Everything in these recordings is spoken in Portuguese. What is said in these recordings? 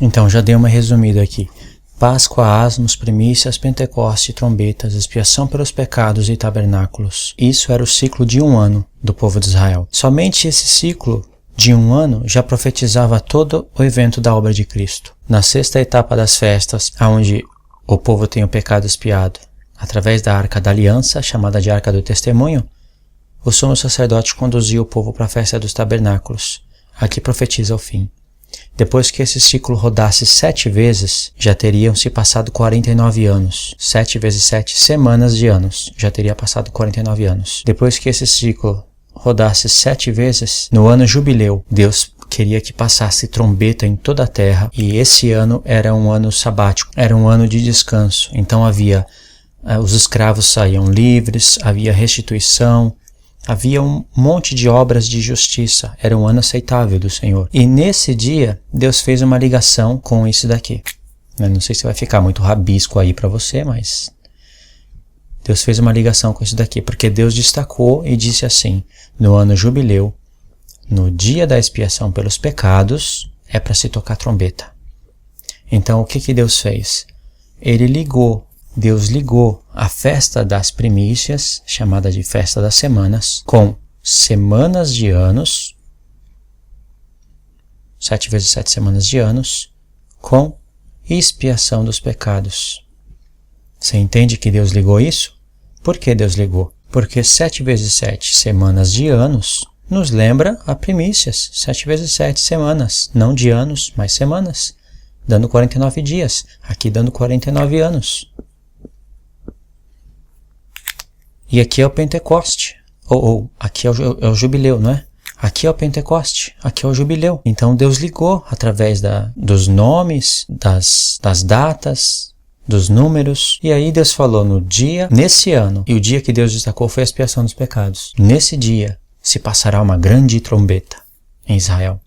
Então, já dei uma resumida aqui. Páscoa, asmos, primícias, Pentecoste, trombetas, expiação pelos pecados e tabernáculos. Isso era o ciclo de um ano do povo de Israel. Somente esse ciclo de um ano já profetizava todo o evento da obra de Cristo. Na sexta etapa das festas, onde o povo tem o pecado expiado, através da Arca da Aliança, chamada de Arca do Testemunho, o sumo sacerdote conduzia o povo para a festa dos tabernáculos. Aqui profetiza o fim. Depois que esse ciclo rodasse 7 vezes, já teriam se passado 49 anos. 7 vezes 7 semanas de anos, já teria passado 49 anos. Depois que esse ciclo rodasse 7 vezes, no ano jubileu, Deus queria que passasse trombeta em toda a terra, e esse ano era um ano sabático, era um ano de descanso. Então os escravos saíam livres, havia restituição, havia um monte de obras de justiça. Era um ano aceitável do Senhor. E nesse dia, Deus fez uma ligação com isso daqui. Eu não sei se vai ficar muito rabisco aí para você, mas Deus fez uma ligação com isso daqui, porque Deus destacou e disse assim: no ano jubileu, no dia da expiação pelos pecados, é para se tocar trombeta. Então, o que Deus fez? Deus ligou a festa das primícias, chamada de festa das semanas, com semanas de anos, 7 vezes 7 semanas de anos, com expiação dos pecados. Você entende que Deus ligou isso? Por que Deus ligou? Porque 7 vezes 7 semanas de anos nos lembra a primícias. 7 vezes 7 semanas, não de anos, mas semanas, dando 49 dias, aqui dando 49 anos. E aqui é o Pentecoste, ou aqui é o jubileu, não é? Aqui é o Pentecoste, aqui é o jubileu. Então Deus ligou através dos nomes, das datas, dos números. E aí Deus falou nesse ano, e o dia que Deus destacou foi a expiação dos pecados. Nesse dia se passará uma grande trombeta em Israel.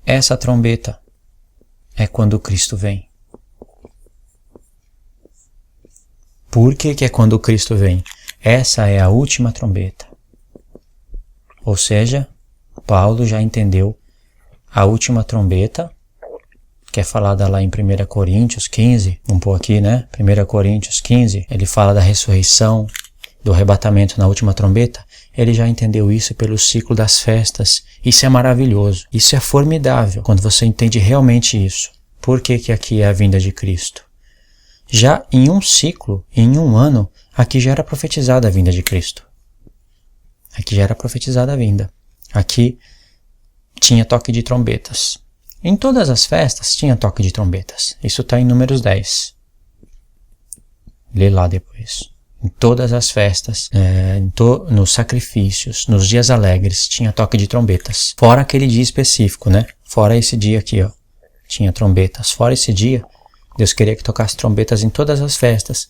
Essa trombeta é quando Cristo vem. Por que é quando Cristo vem? Essa é a última trombeta. Ou seja, Paulo já entendeu a última trombeta, que é falada lá em 1 Coríntios 15, vamos pôr aqui, né? 1 Coríntios 15, ele fala da ressurreição, do arrebatamento na última trombeta. Ele já entendeu isso pelo ciclo das festas. Isso é maravilhoso, isso é formidável, quando você entende realmente isso. Por que aqui é a vinda de Cristo? Já em um ciclo, em um ano, aqui já era profetizada a vinda de Cristo. Aqui já era profetizada a vinda. Aqui tinha toque de trombetas. Em todas as festas tinha toque de trombetas. Isso está em Números 10. Lê lá depois. Em todas as festas, nos sacrifícios, nos dias alegres, tinha toque de trombetas. Fora aquele dia específico, né? Fora esse dia aqui, ó. Tinha trombetas. Fora esse dia, Deus queria que tocasse trombetas em todas as festas.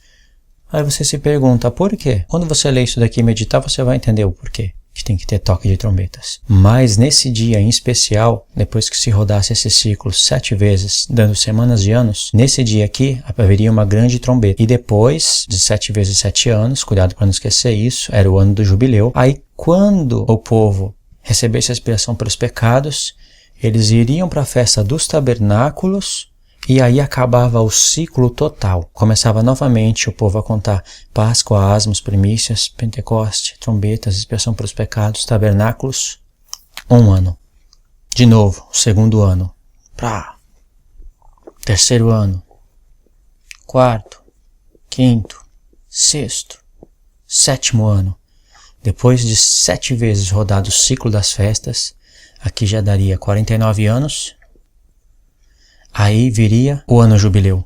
Aí você se pergunta, por quê? Quando você lê isso daqui e meditar, você vai entender o porquê que tem que ter toque de trombetas. Mas nesse dia em especial, depois que se rodasse esse ciclo 7 vezes, dando semanas de anos, nesse dia aqui haveria uma grande trombeta. E depois de 7 vezes 7 anos, cuidado para não esquecer isso, era o ano do jubileu. Aí quando o povo recebesse a expiação pelos pecados, eles iriam para a festa dos tabernáculos. E aí acabava o ciclo total. Começava novamente o povo a contar Páscoa, asmos, primícias, Pentecoste, trombetas, expiação pelos pecados, tabernáculos. Um ano. De novo, o segundo ano. Terceiro ano. Quarto. Quinto. Sexto. Sétimo ano. Depois de 7 vezes rodado o ciclo das festas, aqui já daria 49 anos. Aí viria o ano jubileu.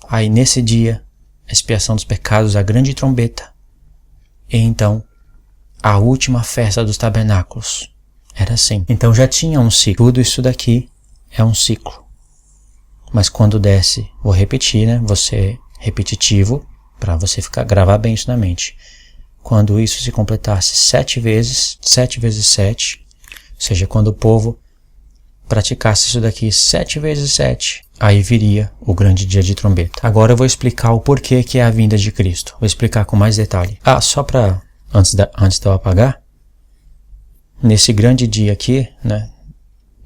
Aí nesse dia, a expiação dos pecados, a grande trombeta. E então, a última festa dos tabernáculos. Era assim. Então já tinha um ciclo. Tudo isso daqui é um ciclo. Mas quando desce, vou repetir, né? Você repetitivo, para você gravar bem isso na mente. Quando isso se completasse 7 vezes 7, ou seja, quando o povo praticasse isso daqui 7 vezes 7, aí viria o grande dia de trombeta. Agora eu vou explicar o porquê que é a vinda de Cristo. Vou explicar com mais detalhe. Só para, antes de eu apagar, nesse grande dia aqui, né,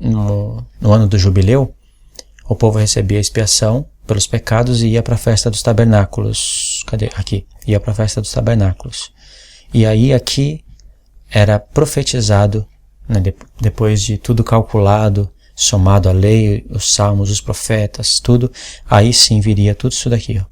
no ano do jubileu, o povo recebia a expiação pelos pecados e ia para a festa dos tabernáculos. Cadê? Aqui. Ia para a festa dos tabernáculos. E aí aqui era profetizado, né, depois de tudo calculado, somado a lei, os salmos, os profetas, tudo, aí sim viria tudo isso daqui, ó.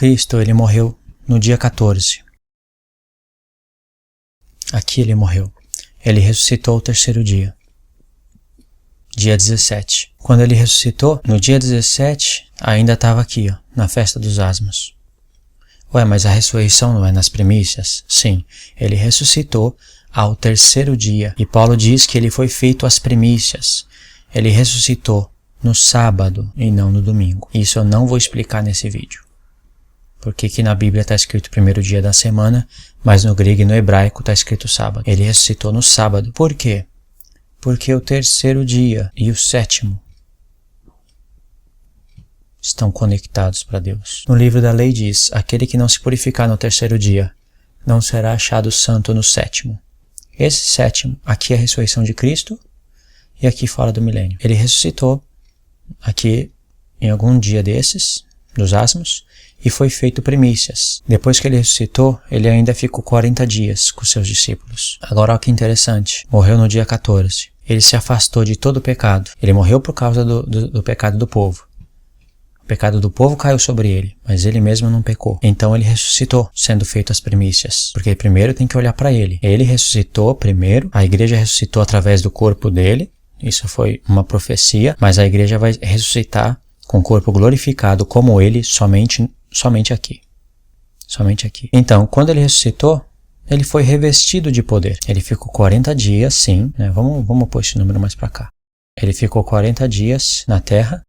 Cristo, ele morreu no dia 14. Aqui ele morreu. Ele ressuscitou o terceiro dia. Dia 17. Quando ele ressuscitou, no dia 17, ainda estava aqui, ó, na festa dos asmos. Ué, mas a ressurreição não é nas primícias? Sim, ele ressuscitou ao terceiro dia. E Paulo diz que ele foi feito às primícias. Ele ressuscitou no sábado e não no domingo. Isso eu não vou explicar nesse vídeo. Porque aqui na Bíblia está escrito primeiro dia da semana, mas no grego e no hebraico está escrito sábado. Ele ressuscitou no sábado. Por quê? Porque o terceiro dia e o sétimo estão conectados para Deus. No livro da lei diz, aquele que não se purificar no terceiro dia, não será achado santo no sétimo. Esse sétimo, aqui é a ressurreição de Cristo, e aqui fala do milênio. Ele ressuscitou aqui em algum dia desses, dos asmos, e foi feito primícias. Depois que ele ressuscitou, ele ainda ficou 40 dias com seus discípulos. Agora olha que interessante, morreu no dia 14. Ele se afastou de todo o pecado. Ele morreu por causa do pecado do povo. O pecado do povo caiu sobre ele, mas ele mesmo não pecou. Então ele ressuscitou, sendo feito as primícias. Porque primeiro tem que olhar para ele. Ele ressuscitou primeiro, a igreja ressuscitou através do corpo dele. Isso foi uma profecia, mas a igreja vai ressuscitar com o corpo glorificado como ele somente aqui. Somente aqui. Então, quando ele ressuscitou, ele foi revestido de poder. Ele ficou 40 dias, sim, né? Vamos pôr esse número mais para cá. Ele ficou 40 dias na terra,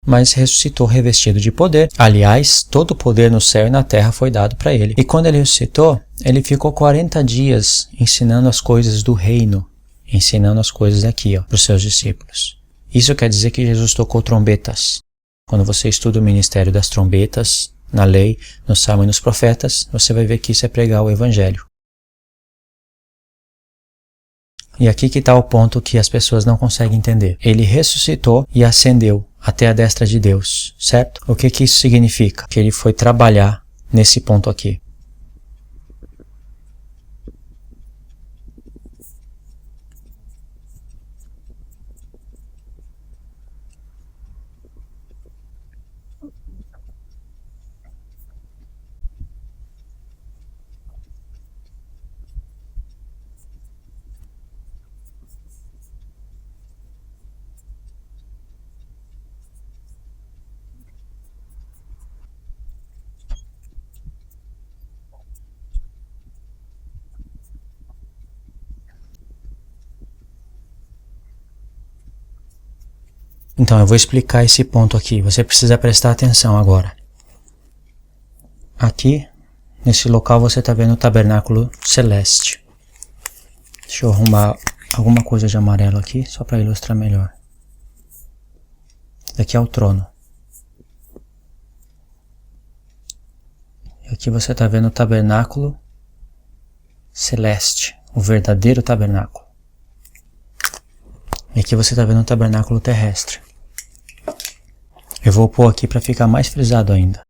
mas ressuscitou revestido de poder. Aliás, todo o poder no céu e na terra foi dado para ele. E quando ele ressuscitou, ele ficou 40 dias ensinando as coisas do reino, ensinando as coisas aqui, ó, para os seus discípulos. Isso quer dizer que Jesus tocou trombetas. Quando você estuda o ministério das trombetas, na lei, no Salmo e nos profetas, você vai ver que isso é pregar o Evangelho. E aqui que está o ponto que as pessoas não conseguem entender. Ele ressuscitou e ascendeu até a destra de Deus, certo? O que isso significa? Que ele foi trabalhar nesse ponto aqui. Então, eu vou explicar esse ponto aqui. Você precisa prestar atenção agora. Aqui, nesse local, você está vendo o tabernáculo celeste. Deixa eu arrumar alguma coisa de amarelo aqui, só para ilustrar melhor. Daqui é o trono. E aqui você está vendo o tabernáculo celeste, o verdadeiro tabernáculo. E aqui você está vendo o tabernáculo terrestre. Eu vou pôr aqui para ficar mais frisado ainda.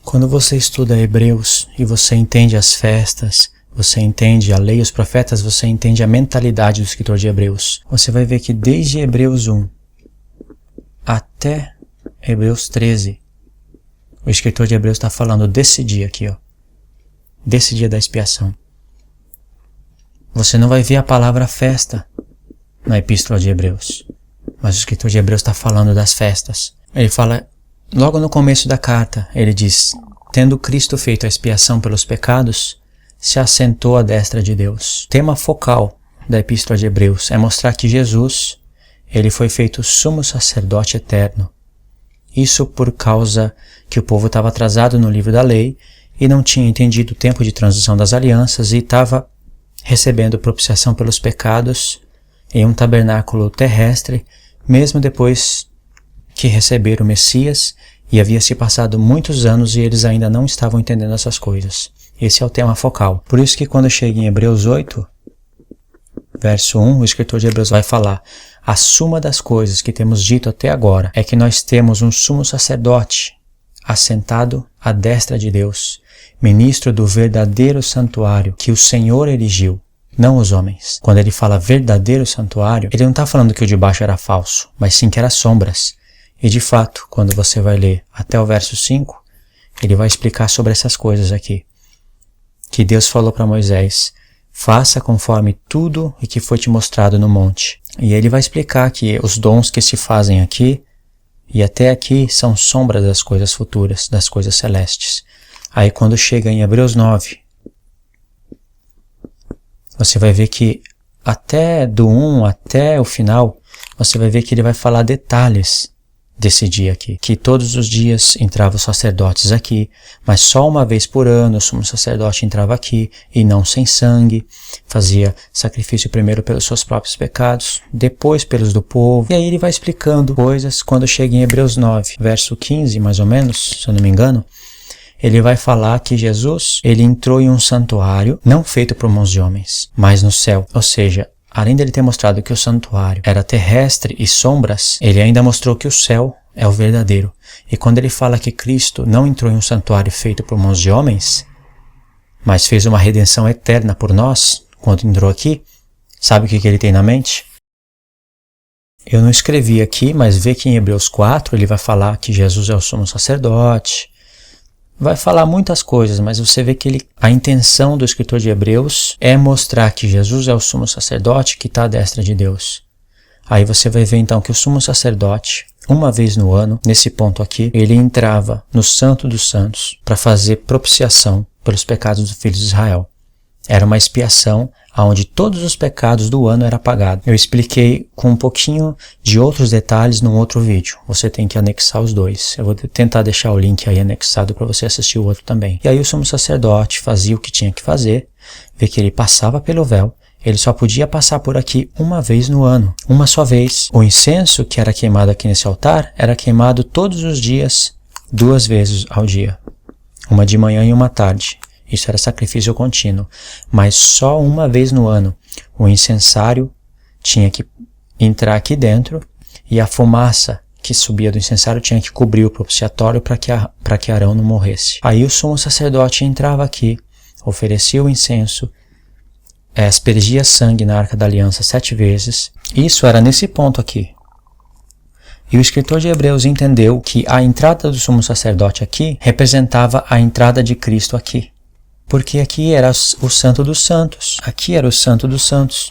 Quando você estuda Hebreus e você entende as festas, você entende a lei e os profetas, você entende a mentalidade do escritor de Hebreus. Você vai ver que desde Hebreus 1 até Hebreus 13, o escritor de Hebreus está falando desse dia aqui, ó, desse dia da expiação. Você não vai ver a palavra festa na epístola de Hebreus, mas o escritor de Hebreus está falando das festas. Ele fala, logo no começo da carta, ele diz, tendo Cristo feito a expiação pelos pecados, se assentou à destra de Deus. O tema focal da epístola de Hebreus é mostrar que Jesus, ele foi feito sumo sacerdote eterno. Isso por causa que o povo estava atrasado no livro da lei e não tinha entendido o tempo de transição das alianças e estava recebendo propiciação pelos pecados em um tabernáculo terrestre, mesmo depois que receberam o Messias, e havia se passado muitos anos e eles ainda não estavam entendendo essas coisas. Esse é o tema focal. Por isso que quando chega em Hebreus 8, verso 1, o escritor de Hebreus vai falar, a suma das coisas que temos dito até agora é que nós temos um sumo sacerdote assentado à destra de Deus, ministro do verdadeiro santuário que o Senhor erigiu, não os homens. Quando ele fala verdadeiro santuário, ele não está falando que o de baixo era falso, mas sim que era sombras. E de fato, quando você vai ler até o verso 5, ele vai explicar sobre essas coisas aqui. Que Deus falou para Moisés, faça conforme tudo o que foi te mostrado no monte. E ele vai explicar que os dons que se fazem aqui e até aqui são sombras das coisas futuras, das coisas celestes. Aí quando chega em Hebreus 9, você vai ver que até do 1 até o final, você vai ver que ele vai falar detalhes desse dia aqui, que todos os dias entravam os sacerdotes aqui, mas só uma vez por ano o sumo sacerdote entrava aqui, e não sem sangue, fazia sacrifício primeiro pelos seus próprios pecados, depois pelos do povo, e aí ele vai explicando coisas. Quando chega em Hebreus 9, verso 15, mais ou menos, se eu não me engano, ele vai falar que Jesus, ele entrou em um santuário, não feito por mãos de homens, mas no céu, ou seja, além dele ter mostrado que o santuário era terrestre e sombras, ele ainda mostrou que o céu é o verdadeiro. E quando ele fala que Cristo não entrou em um santuário feito por mãos de homens, mas fez uma redenção eterna por nós, quando entrou aqui, sabe o que ele tem na mente? Eu não escrevi aqui, mas vê que em Hebreus 4 ele vai falar que Jesus é o sumo sacerdote. Vai falar muitas coisas, mas você vê que a intenção do escritor de Hebreus é mostrar que Jesus é o sumo sacerdote que está à destra de Deus. Aí você vai ver então que o sumo sacerdote, uma vez no ano, nesse ponto aqui, ele entrava no Santo dos Santos para fazer propiciação pelos pecados dos filhos de Israel. Era uma expiação onde todos os pecados do ano eram apagados. Eu expliquei com um pouquinho de outros detalhes num outro vídeo. Você tem que anexar os dois. Eu vou tentar deixar o link aí anexado para você assistir o outro também. E aí o sumo sacerdote fazia o que tinha que fazer, vê que ele passava pelo véu, ele só podia passar por aqui uma vez no ano, uma só vez. O incenso que era queimado aqui nesse altar era queimado todos os dias, 2 vezes ao dia. Uma de manhã e uma à tarde. Isso era sacrifício contínuo, mas só uma vez no ano o incensário tinha que entrar aqui dentro e a fumaça que subia do incensário tinha que cobrir o propiciatório para que Arão não morresse. Aí o sumo sacerdote entrava aqui, oferecia o incenso, aspergia sangue na Arca da Aliança 7 vezes. Isso era nesse ponto aqui. E o escritor de Hebreus entendeu que a entrada do sumo sacerdote aqui representava a entrada de Cristo aqui. Porque aqui era o Santo dos Santos. Aqui era o Santo dos Santos.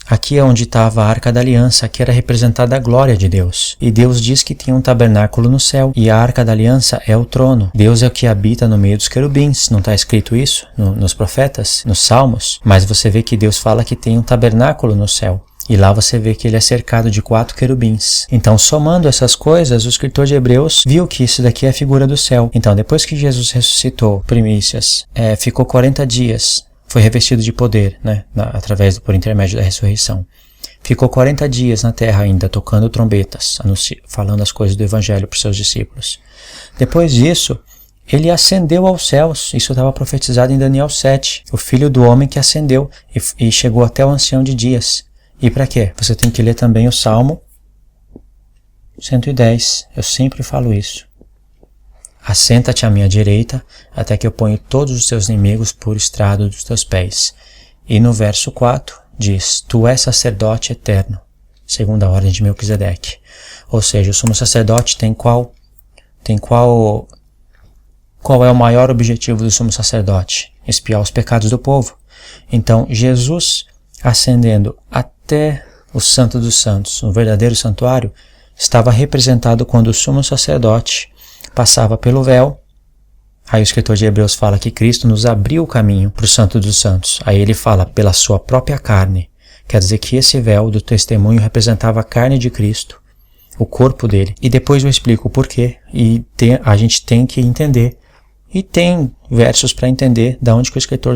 Aqui é onde estava a Arca da Aliança. Aqui era representada a glória de Deus. E Deus diz que tem um tabernáculo no céu. E a Arca da Aliança é o trono. Deus é o que habita no meio dos querubins. Não está escrito isso nos profetas, nos salmos? Mas você vê que Deus fala que tem um tabernáculo no céu. E lá você vê que ele é cercado de 4 querubins. Então, somando essas coisas, o escritor de Hebreus viu que isso daqui é a figura do céu. Então, depois que Jesus ressuscitou, primícias, ficou 40 dias, foi revestido de poder, né, por intermédio da ressurreição. Ficou 40 dias na terra ainda, tocando trombetas, falando as coisas do evangelho para os seus discípulos. Depois disso, ele ascendeu aos céus. Isso estava profetizado em Daniel 7. O Filho do Homem que ascendeu e chegou até o Ancião de Dias. E para quê? Você tem que ler também o Salmo 110. Eu sempre falo isso. assenta-te à minha direita, até que eu ponho todos os teus inimigos por estrado dos teus pés. E no verso 4 diz, tu és sacerdote eterno, segundo a ordem de Melquisedeque. Ou seja, o sumo sacerdote qual é o maior objetivo do sumo sacerdote? Expiar os pecados do povo. Então, Jesus ascendendo até o Santo dos Santos, o verdadeiro santuário, estava representado quando o sumo sacerdote passava pelo véu. Aí o escritor de Hebreus fala que Cristo nos abriu o caminho para o Santo dos Santos. Aí ele fala, pela sua própria carne. Quer dizer que esse véu do testemunho representava a carne de Cristo, o corpo dele. E depois eu explico o porquê. E a gente tem que entender. E tem versos para entender de onde que o escritor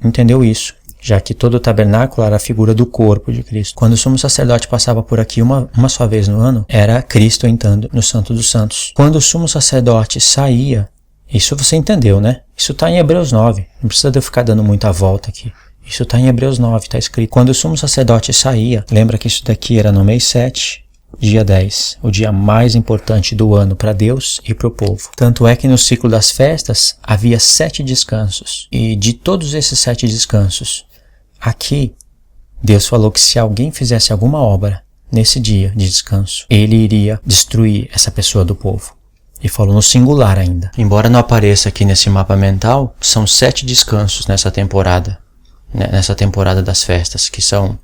entendeu isso, já que todo o tabernáculo era a figura do corpo de Cristo. Quando o sumo sacerdote passava por aqui uma só vez no ano, era Cristo entrando no Santo dos Santos. Quando o sumo sacerdote saía, isso você entendeu, né? Isso está em Hebreus 9, não precisa de eu ficar dando muita volta aqui. Isso está em Hebreus 9, está escrito. Quando o sumo sacerdote saía, lembra que isso daqui era no mês 7, dia 10, o dia mais importante do ano para Deus e para o povo. Tanto é que no ciclo das festas havia 7 descansos. E de todos esses 7 descansos, aqui Deus falou que se alguém fizesse alguma obra nesse dia de descanso, ele iria destruir essa pessoa do povo. E falou no singular ainda. Embora não apareça aqui nesse mapa mental, são 7 descansos nessa temporada das festas, que são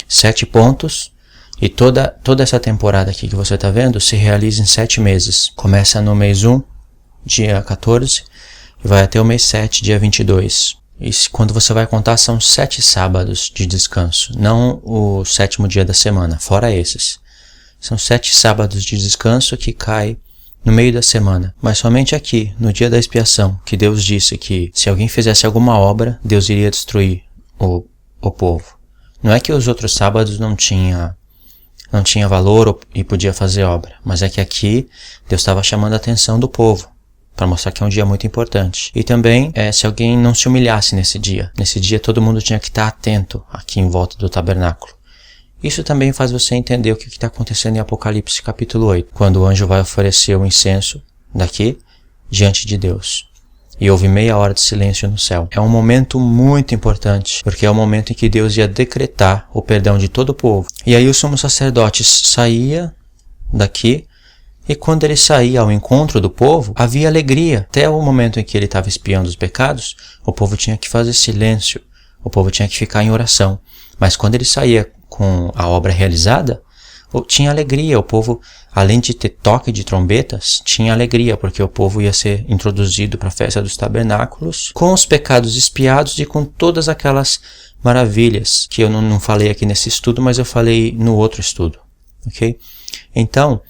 7 pontos. E toda essa temporada aqui que você está vendo se realiza em 7 meses. Começa no mês 1, dia 14, e vai até o mês 7, dia 22. E quando você vai contar, são 7 sábados de descanso, não o 7º dia da semana, fora esses. São 7 sábados de descanso que cai no meio da semana. Mas somente aqui, no dia da expiação, que Deus disse que se alguém fizesse alguma obra, Deus iria destruir o povo. Não é que os outros sábados não tinha valor e podia fazer obra, mas é que aqui Deus estava chamando a atenção do povo, para mostrar que é um dia muito importante. E também, se alguém não se humilhasse nesse dia todo mundo tinha que estar atento aqui em volta do tabernáculo. Isso também faz você entender o que está acontecendo em Apocalipse capítulo 8, quando o anjo vai oferecer o incenso daqui diante de Deus. E houve meia hora de silêncio no céu. É um momento muito importante, porque é o momento em que Deus ia decretar o perdão de todo o povo. E aí o sumo sacerdote saía daqui, e quando ele saía ao encontro do povo, havia alegria. Até o momento em que ele estava expiando os pecados, o povo tinha que fazer silêncio, o povo tinha que ficar em oração. Mas quando ele saía com a obra realizada, tinha alegria. O povo, além de ter toque de trombetas, tinha alegria, porque o povo ia ser introduzido para a festa dos tabernáculos com os pecados expiados e com todas aquelas maravilhas que eu não falei aqui nesse estudo, mas eu falei no outro estudo, ok? Então,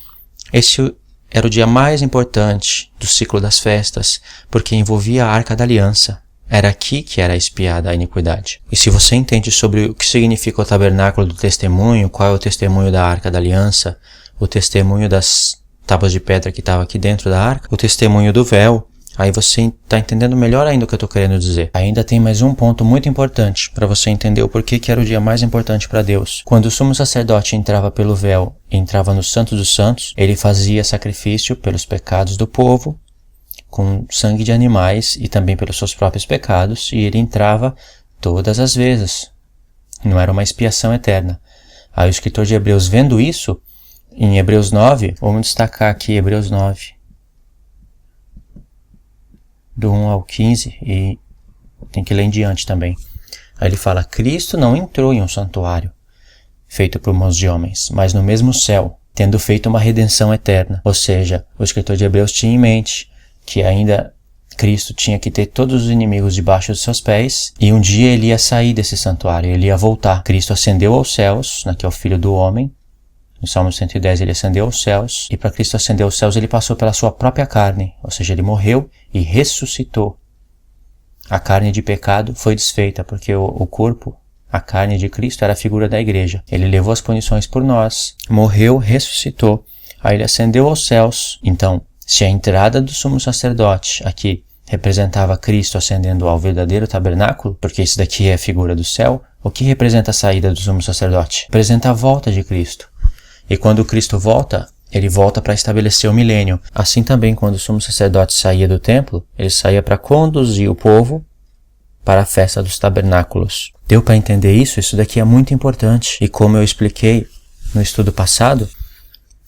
esse era o dia mais importante do ciclo das festas, porque envolvia a Arca da Aliança. Era aqui que era expiada a iniquidade. E se você entende sobre o que significa o tabernáculo do testemunho, qual é o testemunho da Arca da Aliança, o testemunho das tábuas de pedra que estava aqui dentro da arca, o testemunho do véu, aí você está entendendo melhor ainda o que eu estou querendo dizer. Ainda tem mais um ponto muito importante para você entender o porquê que era o dia mais importante para Deus. Quando o sumo sacerdote entrava pelo véu e entrava no Santo dos Santos, ele fazia sacrifício pelos pecados do povo, com sangue de animais e também pelos seus próprios pecados, e ele entrava todas as vezes. Não era uma expiação eterna. Aí o escritor de Hebreus, vendo isso, em Hebreus 9, vamos destacar aqui Hebreus 9, do 1 ao 15, e tem que ler em diante também. Aí ele fala, Cristo não entrou em um santuário feito por mãos de homens, mas no mesmo céu, tendo feito uma redenção eterna. Ou seja, o escritor de Hebreus tinha em mente que ainda Cristo tinha que ter todos os inimigos debaixo dos seus pés, e um dia ele ia sair desse santuário, ele ia voltar. Cristo ascendeu aos céus, que é o Filho do Homem. No Salmo 110 ele ascendeu aos céus, e para Cristo ascender aos céus ele passou pela sua própria carne, ou seja, ele morreu e ressuscitou. A carne de pecado foi desfeita, porque o corpo, a carne de Cristo, era a figura da igreja. Ele levou as punições por nós, morreu, ressuscitou, aí ele ascendeu aos céus. Então, se a entrada do sumo sacerdote aqui representava Cristo ascendendo ao verdadeiro tabernáculo, porque isso daqui é a figura do céu, o que representa a saída do sumo sacerdote? Representa a volta de Cristo. E quando Cristo volta, Ele volta para estabelecer o milênio. Assim também, quando o sumo sacerdote saía do templo, ele saía para conduzir o povo para a festa dos tabernáculos. Deu para entender isso? Isso daqui é muito importante. E como eu expliquei no estudo passado,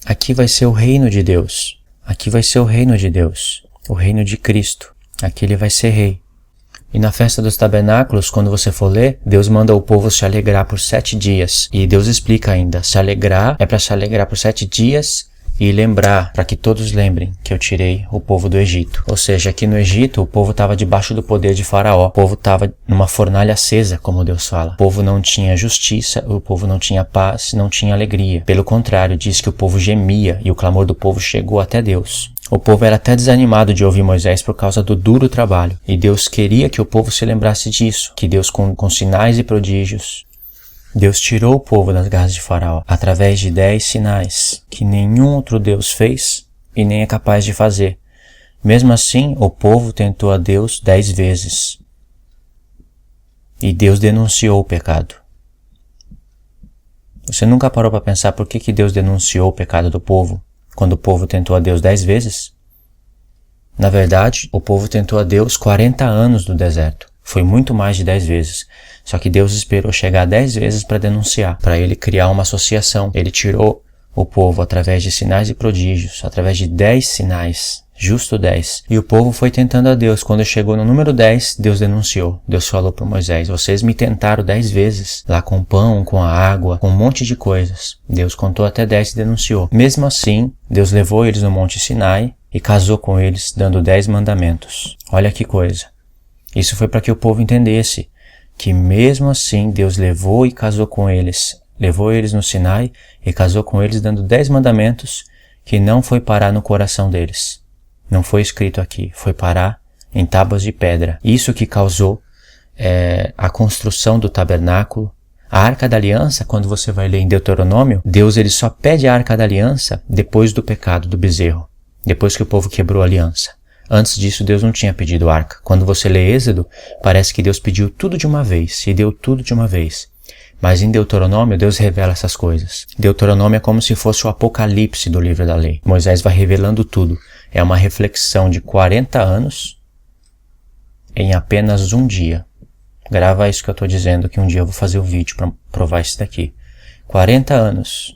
aqui vai ser o reino de Deus. Aqui vai ser o reino de Deus. O reino de Cristo. Aqui ele vai ser rei. E na festa dos tabernáculos, quando você for ler, Deus manda o povo se alegrar por 7 dias. E Deus explica ainda, se alegrar é para se alegrar por 7 dias e lembrar, para que todos lembrem que eu tirei o povo do Egito. Ou seja, aqui no Egito, o povo estava debaixo do poder de Faraó. O povo estava numa fornalha acesa, como Deus fala. O povo não tinha justiça, o povo não tinha paz, não tinha alegria. Pelo contrário, diz que o povo gemia e o clamor do povo chegou até Deus. O povo era até desanimado de ouvir Moisés por causa do duro trabalho. E Deus queria que o povo se lembrasse disso, que Deus com sinais e prodígios, Deus tirou o povo das garras de Faraó através de 10 sinais que nenhum outro Deus fez e nem é capaz de fazer. Mesmo assim, o povo tentou a Deus 10 vezes. E Deus denunciou o pecado. Você nunca parou para pensar por que Deus denunciou o pecado do povo? Quando o povo tentou a Deus 10 vezes? Na verdade, o povo tentou a Deus 40 anos no deserto. Foi muito mais de 10 vezes. Só que Deus esperou chegar 10 vezes para denunciar, para ele criar uma associação. Ele tirou o povo através de sinais e prodígios, através de 10 sinais, justo 10. E o povo foi tentando a Deus. Quando chegou no número 10, Deus denunciou. Deus falou para Moisés, vocês me tentaram 10 vezes, lá com pão, com a água, com um monte de coisas. Deus contou até 10 e denunciou. Mesmo assim, Deus levou eles no Monte Sinai e casou com eles, dando 10 mandamentos. Olha que coisa. Isso foi para que o povo entendesse que mesmo assim Deus levou e casou com eles. Levou eles no Sinai e casou com eles dando 10 mandamentos que não foi parar no coração deles. Não foi escrito aqui, foi parar em tábuas de pedra. Isso que causou a construção do tabernáculo. A Arca da Aliança, quando você vai ler em Deuteronômio, Deus ele só pede a Arca da Aliança depois do pecado do bezerro. Depois que o povo quebrou a aliança. Antes disso, Deus não tinha pedido arca. Quando você lê Êxodo, parece que Deus pediu tudo de uma vez, e deu tudo de uma vez. Mas em Deuteronômio, Deus revela essas coisas. Deuteronômio é como se fosse o apocalipse do livro da lei. Moisés vai revelando tudo. É uma reflexão de 40 anos em apenas um dia. Grava isso que eu estou dizendo, que um dia eu vou fazer o vídeo para provar isso daqui. 40 anos.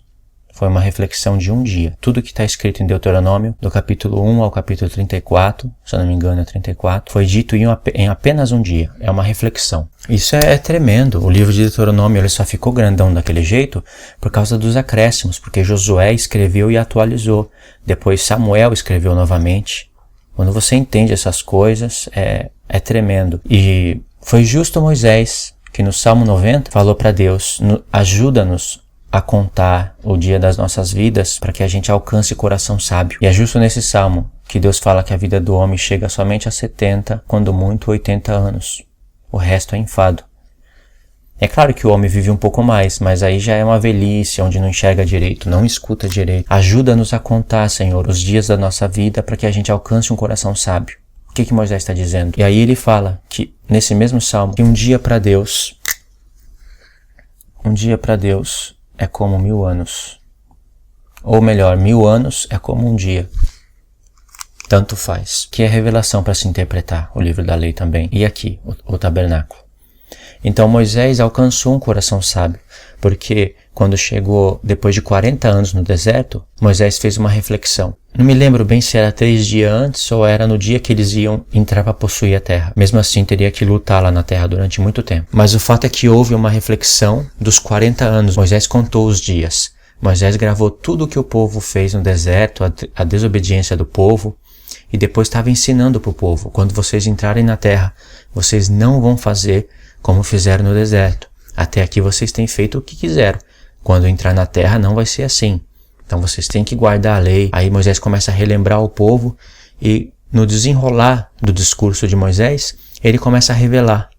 Foi uma reflexão de um dia. Tudo que está escrito em Deuteronômio, do capítulo 1 ao capítulo 34, se eu não me engano é 34, foi dito em apenas um dia. É uma reflexão. Isso é tremendo. O livro de Deuteronômio ele só ficou grandão daquele jeito por causa dos acréscimos, porque Josué escreveu e atualizou. Depois Samuel escreveu novamente. Quando você entende essas coisas, é tremendo. E foi justo Moisés que no Salmo 90 falou para Deus, ajuda-nos a contar o dia das nossas vidas para que a gente alcance o coração sábio. E é justo nesse salmo que Deus fala que a vida do homem chega somente a 70, quando muito 80 anos. O resto é enfado. É claro que o homem vive um pouco mais, mas aí já é uma velhice, onde não enxerga direito, não escuta direito. Ajuda-nos a contar, Senhor, os dias da nossa vida para que a gente alcance um coração sábio. O que Moisés está dizendo? E aí ele fala que, nesse mesmo salmo, que um dia para Deus é como 1000 anos. Ou melhor, 1000 anos é como um dia. Tanto faz. Que é revelação para se interpretar, o livro da lei também. E aqui, o tabernáculo. Então Moisés alcançou um coração sábio, porque quando chegou depois de 40 anos no deserto, Moisés fez uma reflexão. Não me lembro bem se era 3 dias antes ou era no dia que eles iam entrar para possuir a terra. Mesmo assim, teria que lutar lá na terra durante muito tempo. Mas o fato é que houve uma reflexão dos 40 anos. Moisés contou os dias. Moisés gravou tudo o que o povo fez no deserto, a desobediência do povo, e depois estava ensinando para o povo. Quando vocês entrarem na terra, vocês não vão fazer como fizeram no deserto. Até aqui vocês têm feito o que quiseram. Quando entrar na terra não vai ser assim. Então vocês têm que guardar a lei. Aí Moisés começa a relembrar o povo e no desenrolar do discurso de Moisés, ele começa a revelar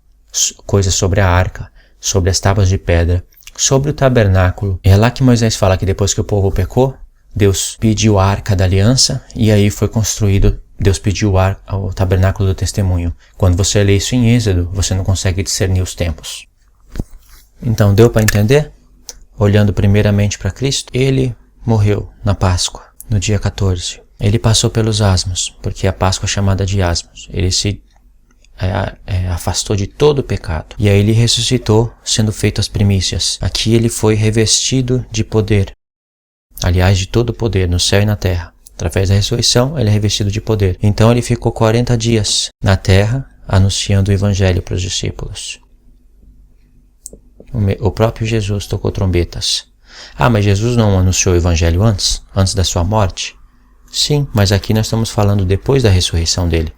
coisas sobre a arca, sobre as tábuas de pedra, sobre o tabernáculo. É lá que Moisés fala que depois que o povo pecou, Deus pediu a arca da aliança e aí foi construído. Deus pediu o tabernáculo do testemunho. Quando você lê isso em Êxodo, você não consegue discernir os tempos. Então, deu para entender? Olhando primeiramente para Cristo, ele morreu na Páscoa. no dia 14. Ele passou pelos asmos, porque a Páscoa é chamada de asmos. Ele se afastou de todo o pecado. E aí ele ressuscitou, sendo feito as primícias. Aqui ele foi revestido de poder. Aliás, de todo o poder, no céu e na terra. Através da ressurreição, ele é revestido de poder. Então ele ficou 40 dias na terra, anunciando o evangelho para os discípulos. O próprio Jesus tocou trombetas. Ah, mas Jesus não anunciou o evangelho antes da sua morte? Sim, mas aqui nós estamos falando depois da ressurreição dele,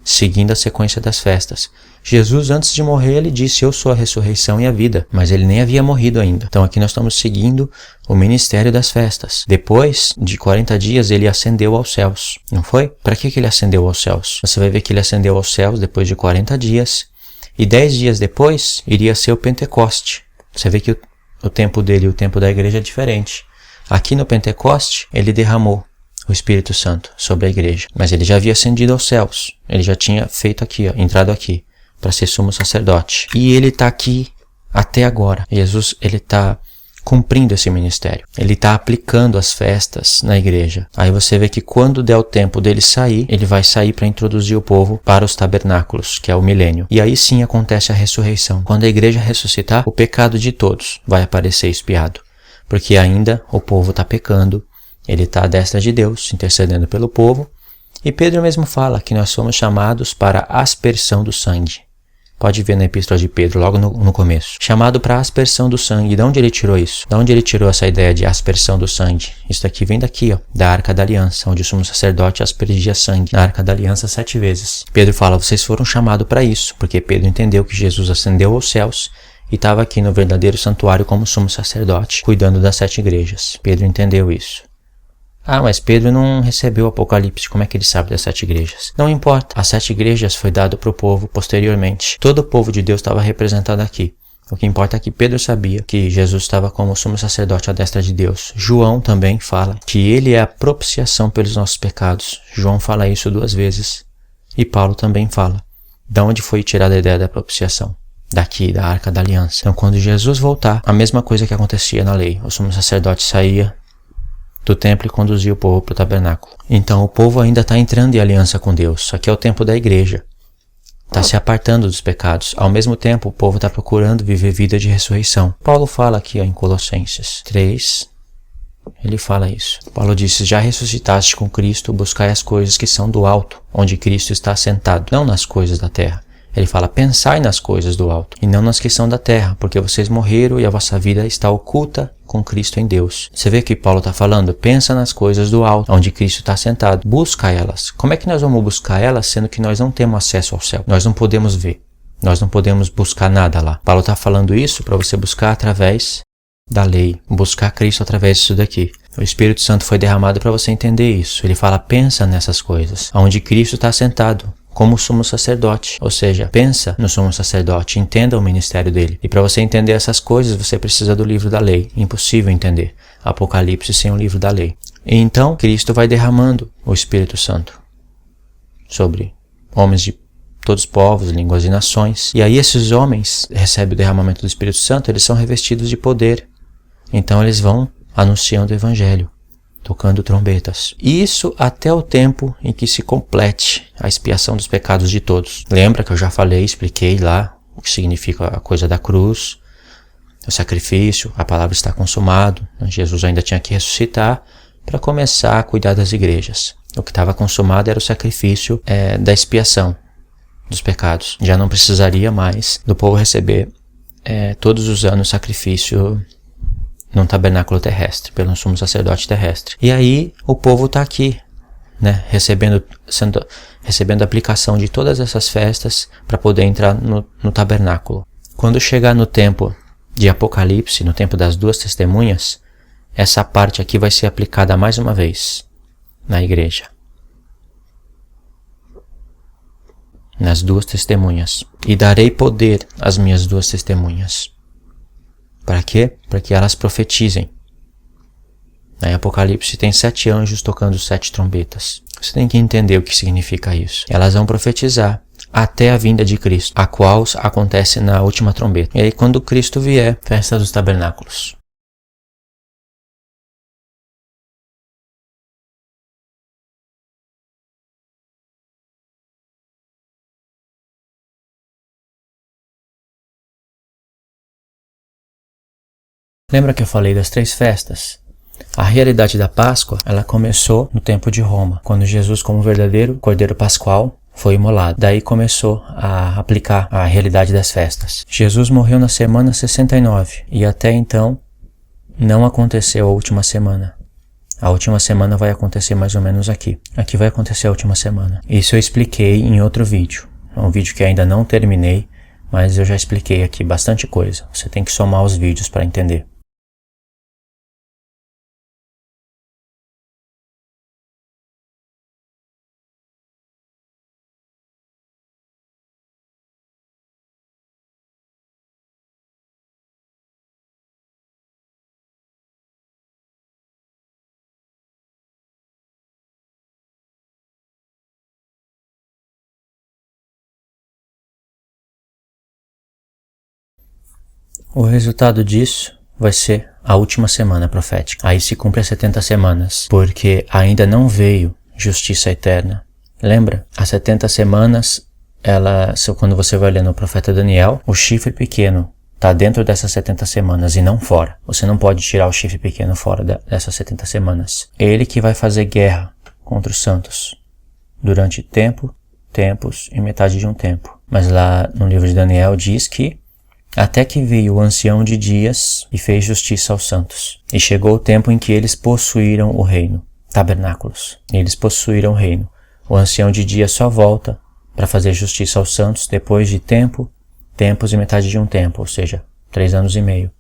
seguindo a sequência das festas. Jesus, antes de morrer, ele disse, eu sou a ressurreição e a vida, mas ele nem havia morrido ainda. Então aqui nós estamos seguindo o ministério das festas. Depois de 40 dias, ele ascendeu aos céus, não foi? Para que ele ascendeu aos céus? Você vai ver que ele ascendeu aos céus depois de 40 dias, e 10 dias depois iria ser o Pentecoste. Você vê que o tempo dele e o tempo da igreja é diferente. Aqui no Pentecoste, ele derramou o Espírito Santo sobre a igreja. Mas ele já havia ascendido aos céus. Ele já tinha feito aqui, entrado aqui, para ser sumo sacerdote. E ele está aqui até agora. Jesus, ele está cumprindo esse ministério. Ele está aplicando as festas na igreja. Aí você vê que quando der o tempo dele sair, ele vai sair para introduzir o povo para os tabernáculos, que é o milênio. E aí sim acontece a ressurreição. Quando a igreja ressuscitar, o pecado de todos vai aparecer expiado. Porque ainda o povo está pecando. Ele está à destra de Deus, intercedendo pelo povo. E Pedro mesmo fala que nós somos chamados para a aspersão do sangue. Pode ver na epístola de Pedro, logo no começo. Chamado para a aspersão do sangue. De onde ele tirou isso? De onde ele tirou essa ideia de aspersão do sangue? Isso daqui vem daqui, ó, da Arca da Aliança, onde o sumo sacerdote aspergia sangue na Arca da Aliança 7 vezes. Pedro fala, vocês foram chamados para isso, porque Pedro entendeu que Jesus ascendeu aos céus e estava aqui no verdadeiro santuário como sumo sacerdote, cuidando das 7 igrejas. Pedro entendeu isso. Ah, mas Pedro não recebeu o Apocalipse, como é que ele sabe das 7 igrejas? Não importa, as 7 igrejas foi dado para o povo posteriormente. Todo o povo de Deus estava representado aqui. O que importa é que Pedro sabia que Jesus estava como sumo sacerdote à destra de Deus. João também fala que ele é a propiciação pelos nossos pecados. João fala isso 2 vezes. E Paulo também fala. De onde foi tirada a ideia da propiciação? Daqui, da Arca da Aliança. Então quando Jesus voltar, a mesma coisa que acontecia na lei. O sumo sacerdote saía do templo e conduzia o povo para o tabernáculo. Então o povo ainda está entrando em aliança com Deus. Aqui é o tempo da igreja. Está se apartando dos pecados. Ao mesmo tempo, o povo está procurando viver vida de ressurreição. Paulo fala aqui em Colossenses 3, ele fala isso. Paulo disse, já ressuscitaste com Cristo, buscai as coisas que são do alto, onde Cristo está assentado, não nas coisas da terra. Ele fala, pensai nas coisas do alto, e não nas que são da terra, porque vocês morreram e a vossa vida está oculta com Cristo em Deus. Você vê que Paulo está falando, pensa nas coisas do alto, onde Cristo está sentado, busca elas. Como é que nós vamos buscar elas, sendo que nós não temos acesso ao céu? Nós não podemos ver, nós não podemos buscar nada lá. Paulo está falando isso para você buscar através da lei, buscar Cristo através disso daqui. O Espírito Santo foi derramado para você entender isso. Ele fala, pensa nessas coisas, onde Cristo está sentado, como sumo sacerdote, ou seja, pensa no sumo sacerdote, entenda o ministério dele. E para você entender essas coisas, você precisa do livro da lei. Impossível entender Apocalipse sem o livro da lei. E então, Cristo vai derramando o Espírito Santo sobre homens de todos os povos, línguas e nações. E aí esses homens recebem o derramamento do Espírito Santo, eles são revestidos de poder. Então eles vão anunciando o evangelho, tocando trombetas. Isso até o tempo em que se complete a expiação dos pecados de todos. Lembra que eu já falei, expliquei lá o que significa a coisa da cruz, o sacrifício, a palavra está consumado. Jesus ainda tinha que ressuscitar para começar a cuidar das igrejas. O que estava consumado era o sacrifício da expiação dos pecados. Já não precisaria mais do povo receber todos os anos sacrifício num tabernáculo terrestre, pelo sumo sacerdote terrestre. E aí o povo está aqui, né, recebendo a aplicação de todas essas festas para poder entrar no tabernáculo. Quando chegar no tempo de Apocalipse, no tempo das 2 testemunhas, essa parte aqui vai ser aplicada mais uma vez na igreja. Nas 2 testemunhas. E darei poder às minhas 2 testemunhas. Para quê? Para que elas profetizem. Em Apocalipse tem 7 anjos tocando 7 trombetas. Você tem que entender o que significa isso. Elas vão profetizar até a vinda de Cristo, a qual acontece na última trombeta. E aí quando Cristo vier, festa dos tabernáculos. Lembra que eu falei das 3 festas? A realidade da Páscoa, ela começou no tempo de Roma, quando Jesus, como verdadeiro Cordeiro Pascual, foi imolado. Daí começou a aplicar a realidade das festas. Jesus morreu na semana 69 e até então não aconteceu a última semana. A última semana vai acontecer mais ou menos aqui. Aqui vai acontecer a última semana. Isso eu expliquei em outro vídeo. É um vídeo que ainda não terminei, mas eu já expliquei aqui bastante coisa. Você tem que somar os vídeos para entender. O resultado disso vai ser a última semana profética. Aí se cumpre as 70 semanas, porque ainda não veio justiça eterna. Lembra? As 70 semanas, quando você vai ler no profeta Daniel, o chifre pequeno está dentro dessas 70 semanas e não fora. Você não pode tirar o chifre pequeno fora dessas 70 semanas. Ele que vai fazer guerra contra os santos durante tempos e metade de um tempo. Mas lá no livro de Daniel diz que até que veio o ancião de dias e fez justiça aos santos. E chegou o tempo em que eles possuíram o reino. Tabernáculos. Eles possuíram o reino. O ancião de dias só volta para fazer justiça aos santos depois de tempos e metade de um tempo, ou seja, 3 anos e meio.